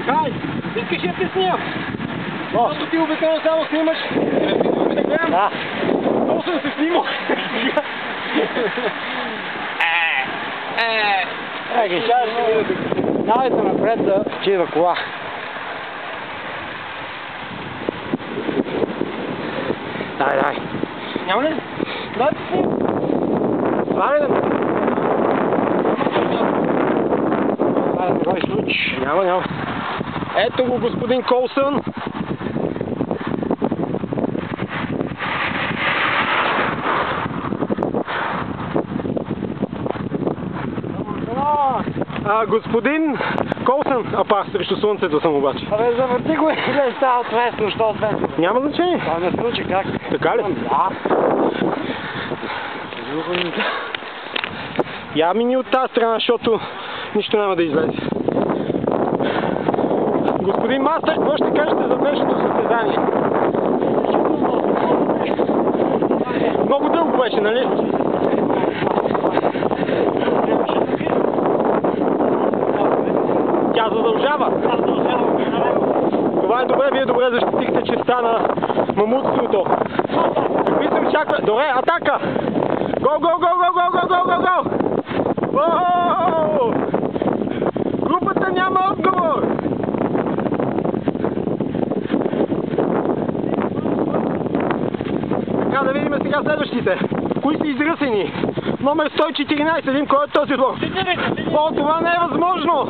Хай, искаш да те снимам? Защото ти обикновено само снимаш. Да. Много съм се снимал. Давайте напред да чива кола. Давай. Няма ли? Да, ти снимам. Това ли да ме? Няма. Ето го господин Колсън. Господин Колсън, срещу слънцето съм обаче. Абе, завърти го и да става отвесно, що отвесно. Няма значение. Това не случи как. Така ли? Да. Я мини от тази страна, защото нищо няма да излезе. Господин Мастър, какво ще кажете за днешното състезание? Много дълго беше, нали? Тя задължава. Това е добре, вие добре защитихте честа на мамутството. Какви се очаква? Добре, атака! Гол! Групата няма отговор! Така, да видим сега следващите. Кои са изръсени? Номер 114, видим кой е този лов. О, това не е възможно!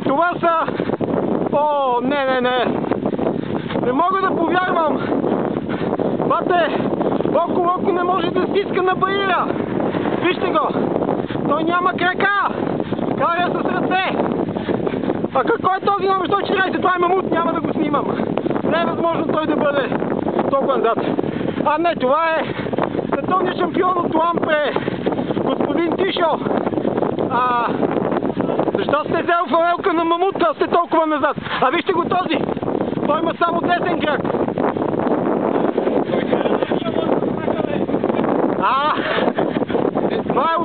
Това са... О, не. Не мога да повярвам! Бате, Локо не може да стиска на баира! Вижте го! Той няма крака! Каря с ръце! А какво е този номер 114? Това е мамут, няма да го снимам! Не е възможно той да бъде толкова назад. А не, това е световният шампион от Лампре, господин Тишо! Защо сте взел фланелка на мамут, а сте толкова назад? А вижте го този! Той има само десен крак! Това е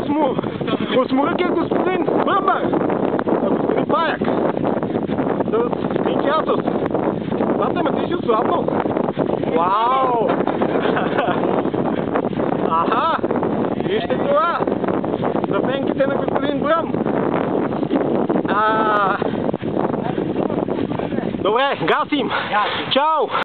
осморък е господин Бръмбър! Господин Паяк! С Кинчиасос! Бате, ме ти си отслабнал! Вау! Аха! Вижте това! Запенките на господин Бръм! Добре, гасим! Чао!